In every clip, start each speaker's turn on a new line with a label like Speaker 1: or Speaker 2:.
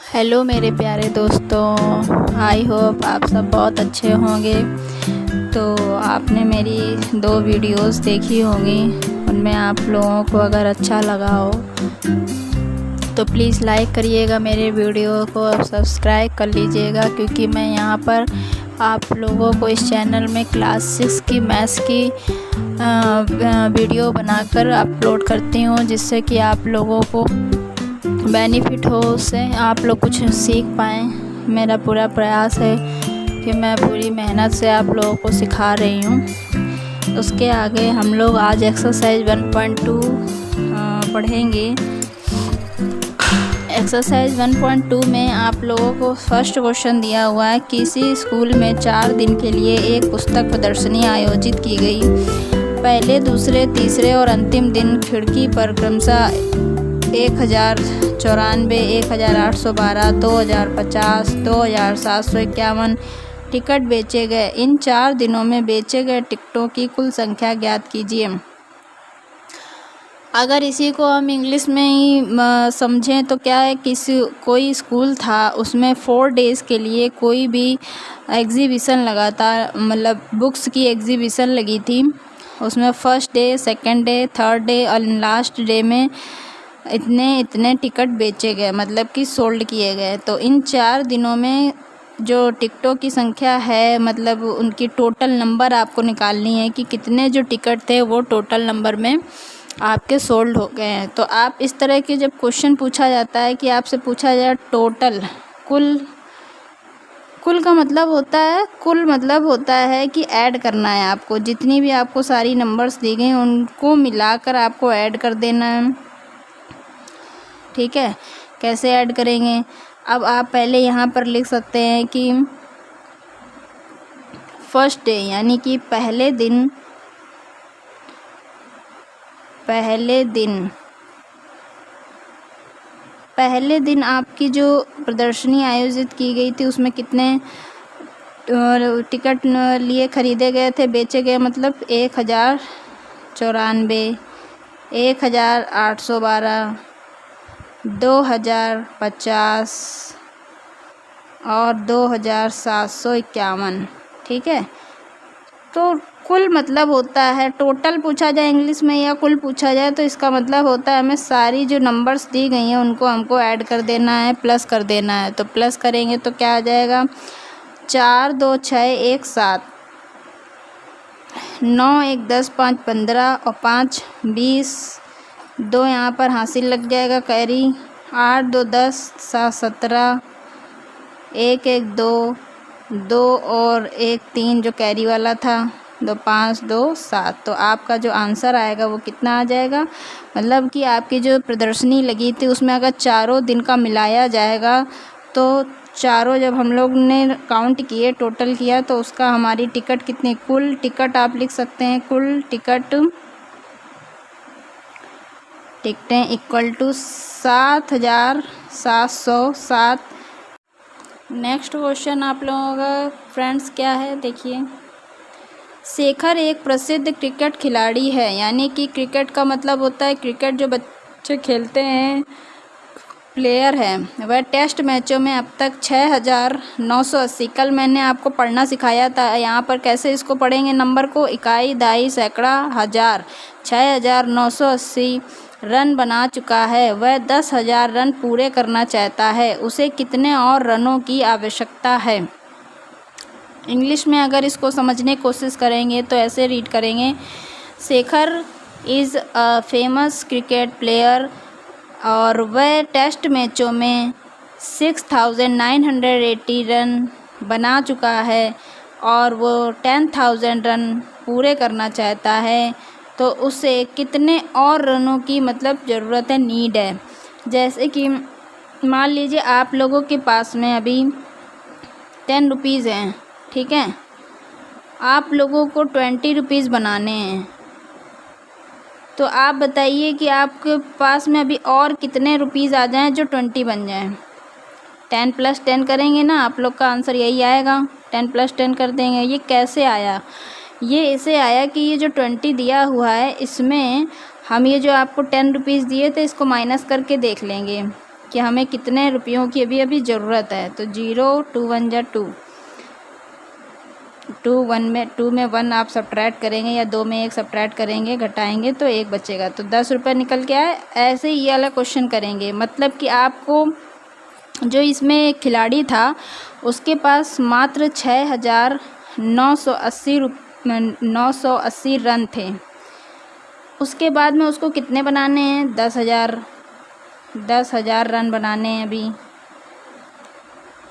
Speaker 1: Hello मेरे प्यारे दोस्तों, आई होप आप सब बहुत अच्छे होंगे। तो आपने मेरी 2 वीडियोस देखी होंगी, उनमें आप लोगों को अगर अच्छा लगा हो तो प्लीज़ लाइक करिएगा, मेरे वीडियो को सब्सक्राइब कर लीजिएगा, क्योंकि मैं यहाँ पर आप लोगों को इस चैनल में क्लास 6 की मैथ्स की वीडियो बनाकर अपलोड करती हूँ, जिससे कि आप लोगों को बेनिफिट हो, उससे आप लोग कुछ सीख पाएँ। मेरा पूरा प्रयास है कि मैं पूरी मेहनत से आप लोगों को सिखा रही हूँ। उसके आगे हम लोग आज एक्सरसाइज 1.2 पढ़ेंगे। एक्सरसाइज 1.2 में आप लोगों को फर्स्ट क्वेश्चन दिया हुआ है, किसी स्कूल में 4 दिन के लिए एक पुस्तक प्रदर्शनी आयोजित की गई। पहले, दूसरे, तीसरे और अंतिम दिन खिड़की पर क्रमशः 1094, 1812, 2050, 2751 टिकट बेचे गए। इन 4 दिनों में बेचे गए टिकटों की कुल संख्या ज्ञात कीजिए। अगर इसी को हम इंग्लिश में ही समझें तो क्या है, कोई स्कूल था, उसमें 4 डेज़ के लिए कोई भी एग्ज़िबिशन लगा था, मतलब बुक्स की एग्ज़िबिशन लगी थी। उसमें first day, second day, third day और लास्ट डे में इतने टिकट बेचे गए, मतलब कि सोल्ड किए गए। तो इन 4 दिनों में जो टिकटों की संख्या है, मतलब उनकी टोटल नंबर आपको निकालनी है कि कितने जो टिकट थे वो टोटल नंबर में आपके सोल्ड हो गए हैं। तो आप इस तरह के जब क्वेश्चन पूछा जाता है कि आपसे पूछा जाए टोटल, कुल का मतलब होता है, कुल मतलब होता है कि ऐड करना है आपको, जितनी भी आपको सारी नंबर्स दी गई उनको मिलाकर आपको ऐड कर देना है। ठीक है, कैसे ऐड करेंगे? अब आप पहले यहाँ पर लिख सकते हैं कि फर्स्ट डे, यानी कि पहले दिन आपकी जो प्रदर्शनी आयोजित की गई थी उसमें कितने टिकट लिए खरीदे गए थे, बेचे गए, मतलब 1094, 1812, 2050 और 2751। ठीक है, तो कुल मतलब होता है, टोटल पूछा जाए इंग्लिश में या कुल पूछा जाए तो इसका मतलब होता है हमें सारी जो नंबर्स दी गई हैं उनको हमको ऐड कर देना है, प्लस कर देना है। तो प्लस करेंगे तो क्या आ जाएगा, 4, 2, 6, 1, 7, 9, 1, 10, 5, 15 और 5, 20, 2 यहाँ पर हासिल लग जाएगा कैरी, 8, 2, 10, 7, 17, 1, 1, 2, 2 और 1, 3 जो कैरी वाला था, 2, 5, 2, 7। तो आपका जो आंसर आएगा वो कितना आ जाएगा, मतलब कि आपकी जो प्रदर्शनी लगी थी उसमें अगर चारों दिन का मिलाया जाएगा तो चारों जब हम लोग ने काउंट किए, टोटल किया, तो उसका हमारी टिकट कितनी, कुल टिकट आप लिख सकते हैं, कुल टिकटें इक्वल टू 7,707। नेक्स्ट क्वेश्चन आप लोगों का फ्रेंड्स क्या है, देखिए। शेखर एक प्रसिद्ध क्रिकेट खिलाड़ी है, यानी कि क्रिकेट का मतलब होता है क्रिकेट जो बच्चे खेलते हैं, प्लेयर है। वह टेस्ट मैचों में अब तक 6,980, कल मैंने आपको पढ़ना सिखाया था, यहाँ पर कैसे इसको पढ़ेंगे नंबर को, इकाई, दहाई, सैकड़ा, हज़ार, 6,980 रन बना चुका है। वह 10,000 रन पूरे करना चाहता है, उसे कितने और रनों की आवश्यकता है? इंग्लिश में अगर इसको समझने की कोशिश करेंगे तो ऐसे रीड करेंगे, Shekhar is a famous cricket player और वह टेस्ट मैचों में 6,980 रन बना चुका है और वो 10,000 रन पूरे करना चाहता है, तो उसे कितने और रनों की मतलब ज़रूरत है, नीड है। जैसे कि मान लीजिए आप लोगों के पास में अभी 10 रुपीज़ हैं, ठीक है, आप लोगों को 20 रुपीज़ बनाने हैं, तो आप बताइए कि आपके पास में अभी और कितने रुपीज़ आ जाएं जो 20 बन जाएं। 10 + 10 करेंगे ना, आप लोग का आंसर यही आएगा, 10 + 10 कर देंगे। ये कैसे आया, ये ऐसे आया कि ये जो 20 दिया हुआ है इसमें हम ये जो आपको 10 रुपीज़ दिए थे इसको माइनस करके देख लेंगे कि हमें कितने रुपयों की अभी अभी ज़रूरत है। तो 0 2 1 जा 2, 2 में 1 आप सब्ट्रैक्ट करेंगे या 2 में 1 सब्ट्रैक्ट करेंगे, घटाएंगे तो 1 बचेगा, तो 10 रुपये निकल के आए। ऐसे ही ये वाला क्वेश्चन करेंगे, मतलब कि आपको जो इसमें खिलाड़ी था उसके पास मात्र 6,980 रन थे। उसके बाद में उसको कितने बनाने हैं? 10,000 रन बनाने हैं अभी,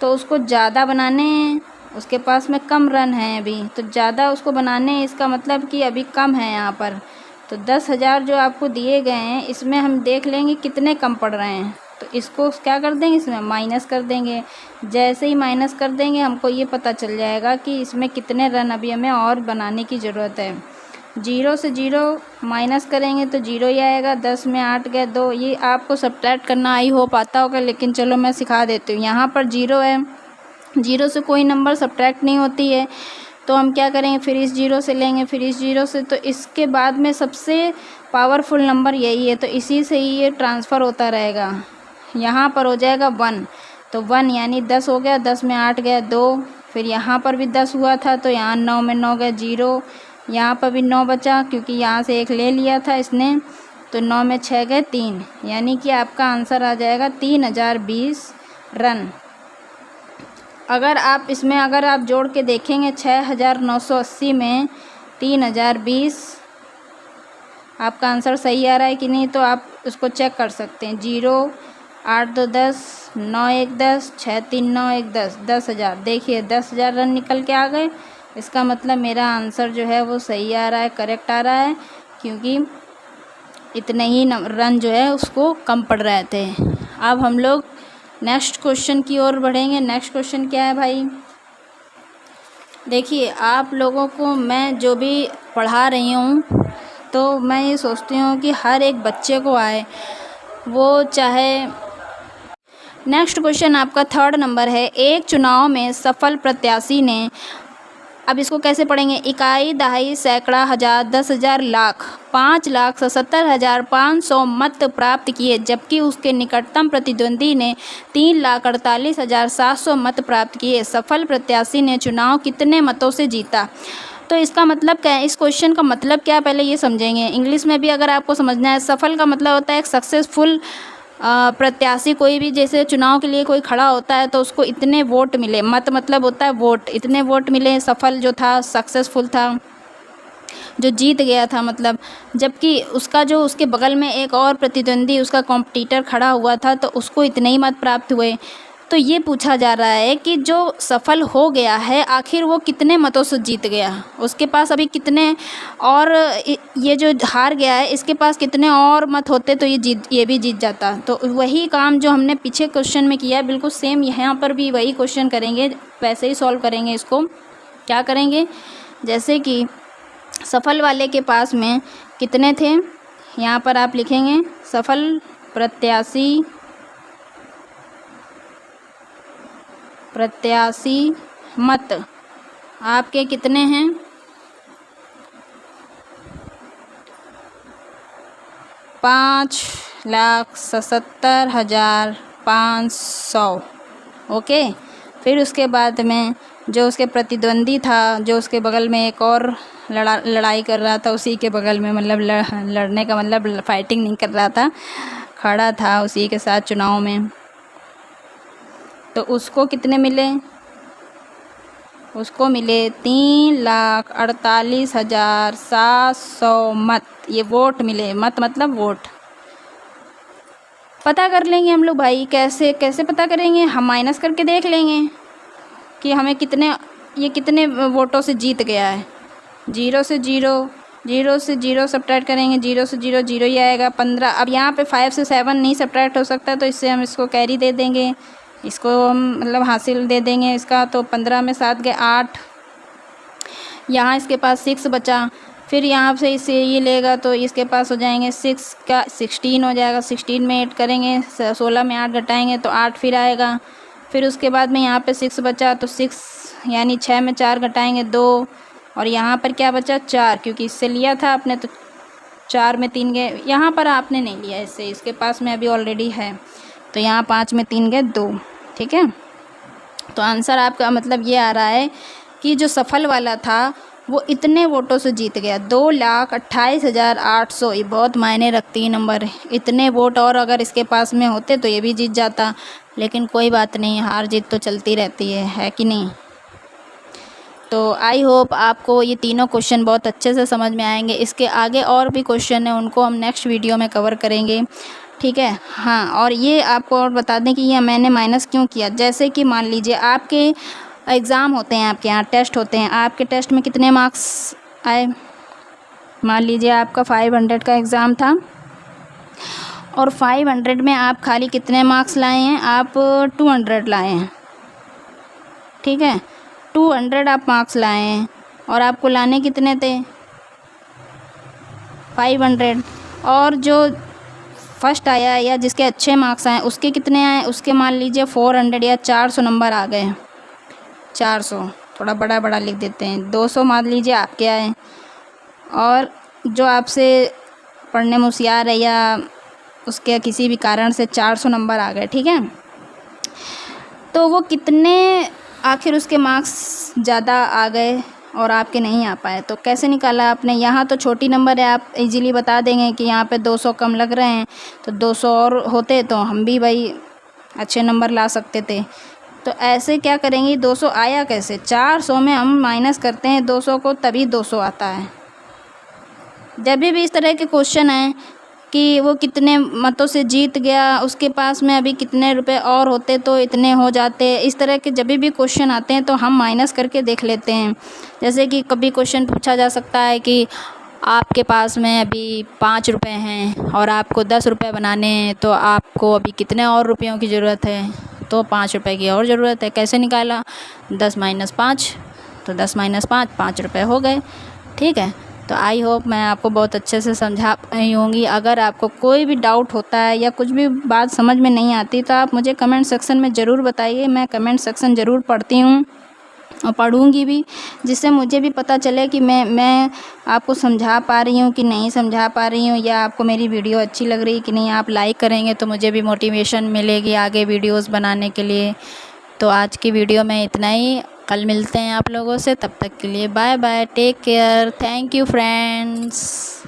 Speaker 1: तो उसको ज़्यादा बनाने हैं, उसके पास में कम रन हैं अभी, तो ज़्यादा उसको बनाने हैं, इसका मतलब कि अभी कम है यहाँ पर। तो 10,000 जो आपको दिए गए हैं इसमें हम देख लेंगे कितने कम पड़ रहे हैं, तो इसको क्या कर देंगे, इसमें माइनस कर देंगे। जैसे ही माइनस कर देंगे हमको ये पता चल जाएगा कि इसमें कितने रन अभी हमें और बनाने की ज़रूरत है। 0 से 0 माइनस करेंगे तो 0 ही आएगा। 10 में 8 गए 2, ये आपको सब्ट्रैक्ट करना आई हो पाता होगा, लेकिन चलो मैं सिखा देती हूँ। यहाँ पर 0 है, 0 से कोई नंबर सब्ट्रैक्ट नहीं होती है, तो हम क्या करेंगे, फिर इस 0 से लेंगे, फिर इस 0 से, तो इसके बाद में सबसे पावरफुल नंबर यही है, तो इसी से ही ये ट्रांसफ़र होता रहेगा। यहाँ पर हो जाएगा 1, तो 1 यानी 10 हो गया, 10 में 8 गया 2, फिर यहाँ पर भी 10 हुआ था तो यहाँ 9 में 9 गए 0, यहाँ पर भी 9 बचा क्योंकि यहाँ से 1 ले लिया था इसने, तो 9 में 6 गए 3, यानी कि आपका आंसर आ जाएगा 3020 रन। अगर आप इसमें अगर आप जोड़ के देखेंगे 6,980 में 3020, आपका आंसर सही आ रहा है कि नहीं, तो आप उसको चेक कर सकते हैं। 0 8 2 10 9 1 10 6 3 9 1 10, 10,000। देखिए 10,000 रन निकल के आ गए, इसका मतलब मेरा आंसर जो है वो सही आ रहा है, करेक्ट आ रहा है, क्योंकि इतने ही रन जो है उसको कम पड़ रहे थे। अब हम लोग नेक्स्ट क्वेश्चन की ओर बढ़ेंगे। नेक्स्ट क्वेश्चन क्या है भाई, देखिए आप लोगों को मैं जो भी पढ़ा रही हूँ तो मैं ये सोचती हूँ कि हर एक बच्चे को आए, वो चाहे। नेक्स्ट क्वेश्चन आपका 3rd नंबर है, एक चुनाव में सफल प्रत्याशी ने, अब इसको कैसे पढ़ेंगे, इकाई दहाई सैकड़ा हज़ार 10,000 लाख 5,77,500 मत प्राप्त किए, जबकि उसके निकटतम प्रतिद्वंदी ने 3,48,700 मत प्राप्त किए। सफल प्रत्याशी ने चुनाव कितने मतों से जीता? तो इसका मतलब क्या है, इस क्वेश्चन का मतलब क्या है पहले ये समझेंगे। इंग्लिश में भी अगर आपको समझना है, सफल का मतलब होता है एक सक्सेसफुल प्रत्याशी। कोई भी जैसे चुनाव के लिए कोई खड़ा होता है तो उसको इतने वोट मिले, मत मतलब होता है वोट, इतने वोट मिले, सफल जो था, सक्सेसफुल था, जो जीत गया था मतलब। जबकि उसका जो उसके बगल में एक और प्रतिद्वंदी, उसका कॉम्पिटिटर खड़ा हुआ था, तो उसको इतने ही मत प्राप्त हुए। तो ये पूछा जा रहा है कि जो सफल हो गया है आखिर वो कितने मतों से जीत गया, उसके पास अभी कितने, और ये जो हार गया है इसके पास कितने और मत होते तो ये भी जीत जाता। तो वही काम जो हमने पीछे क्वेश्चन में किया है बिल्कुल सेम यहाँ पर भी वही क्वेश्चन करेंगे, वैसे ही सॉल्व करेंगे इसको। क्या करेंगे, जैसे कि सफल वाले के पास में कितने थे, यहाँ पर आप लिखेंगे सफल प्रत्याशी मत आपके कितने हैं, 5,77,500। ओके, फिर उसके बाद में जो उसके प्रतिद्वंदी था, जो उसके बगल में एक और लड़ाई कर रहा था, उसी के बगल में मतलब लड़ने का मतलब फाइटिंग नहीं कर रहा था, खड़ा था उसी के साथ चुनाव में, तो उसको कितने मिले, उसको मिले 3,48,700 मत, ये वोट मिले, मत मतलब वोट। पता कर लेंगे हम लोग भाई, कैसे पता करेंगे, हम माइनस करके देख लेंगे कि हमें कितने वोटों से जीत गया है। 0 से 0 सब्ट्रैक्ट करेंगे, 0 से 0 0 ही आएगा। 15, अब यहाँ पे 5 से 7 नहीं सब्ट्रैक्ट हो सकता, तो इससे हम इसको कैरी दे देंगे, इसको हम मतलब हासिल दे देंगे इसका। तो 15 में 7 गए 8, यहाँ इसके पास 6 बचा, फिर यहाँ से इसे ये लेगा तो इसके पास हो जाएंगे 6 का 16 हो जाएगा। 16 में 8 करेंगे, 16 में 8 घटाएंगे तो 8 फिर आएगा। फिर उसके बाद में यहाँ पे 6 बचा, तो 6 यानी 6 में 4 घटाएंगे 2, और यहाँ पर क्या बचा 4, क्योंकि इससे लिया था आपने, तो 4 में 3 गए। यहाँ पर आपने नहीं लिया इससे, इसके पास में अभी ऑलरेडी है। तो यहाँ 5 में 3 गए 2, ठीक है। तो आंसर आपका मतलब ये आ रहा है कि जो सफल वाला था वो इतने वोटों से जीत गया, 2,28,800। ये बहुत मायने रखती है नंबर, इतने वोट और अगर इसके पास में होते तो ये भी जीत जाता, लेकिन कोई बात नहीं, हार जीत तो चलती रहती है कि नहीं। तो आई होप आपको ये तीनों क्वेश्चन बहुत अच्छे से समझ में आएंगे। इसके आगे और भी क्वेश्चन हैं, उनको हम नेक्स्ट वीडियो में कवर करेंगे, ठीक है। हाँ, और ये आपको और बता दें कि ये मैंने माइनस क्यों किया। जैसे कि मान लीजिए आपके एग्ज़ाम होते हैं, आपके यहाँ टेस्ट होते हैं, आपके टेस्ट में कितने मार्क्स आए। मान लीजिए आपका 500 का एग्ज़ाम था और 500 में आप खाली कितने मार्क्स लाए हैं, आप 200 लाए हैं, ठीक है। 200 आप मार्क्स लाए हैं और आपको लाने कितने थे, 500। और जो फर्स्ट आया या जिसके अच्छे मार्क्स आए उसके कितने आए, उसके मान लीजिए 400 या 400 नंबर आ गए। 400 थोड़ा बड़ा बड़ा लिख देते हैं, 200 मान लीजिए आपके आए, और जो आपसे पढ़ने में होशियार है या उसके किसी भी कारण से 400 नंबर आ गए, ठीक है। तो वो कितने आखिर उसके मार्क्स ज़्यादा आ गए और आपके नहीं आ पाए, तो कैसे निकाला आपने। यहाँ तो छोटी नंबर है, आप इजीली बता देंगे कि यहाँ पे 200 कम लग रहे हैं, तो 200 और होते तो हम भी भाई अच्छे नंबर ला सकते थे। तो ऐसे क्या करेंगे, 200 आया कैसे, 400 में हम माइनस करते हैं 200 को, तभी 200 आता है। जब भी इस तरह के क्वेश्चन आए कि वो कितने मतों से जीत गया, उसके पास में अभी कितने रुपए और होते तो इतने हो जाते, इस तरह के जब भी क्वेश्चन आते हैं तो हम माइनस करके देख लेते हैं। जैसे कि कभी क्वेश्चन पूछा जा सकता है कि आपके पास में अभी 5 रुपये हैं और आपको 10 रुपये बनाने हैं, तो आपको अभी कितने और रुपयों की ज़रूरत है, तो 5 रुपये की और ज़रूरत है। कैसे निकाला, 10 - 5, तो 10 - 5 5 रुपये हो गए, ठीक है। तो आई होप मैं आपको बहुत अच्छे से समझा पाई होंगी। अगर आपको कोई भी डाउट होता है या कुछ भी बात समझ में नहीं आती तो आप मुझे कमेंट सेक्शन में ज़रूर बताइए। मैं कमेंट सेक्शन ज़रूर पढ़ती हूँ और पढ़ूँगी भी, जिससे मुझे भी पता चले कि मैं आपको समझा पा रही हूँ कि नहीं समझा पा रही हूँ, या आपको मेरी वीडियो अच्छी लग रही है कि नहीं। आप लाइक करेंगे तो मुझे भी मोटिवेशन मिलेगी आगे वीडियोस बनाने के लिए। तो आज की वीडियो में इतना ही, कल मिलते हैं आप लोगों से, तब तक के लिए bye bye, take care, thank you friends.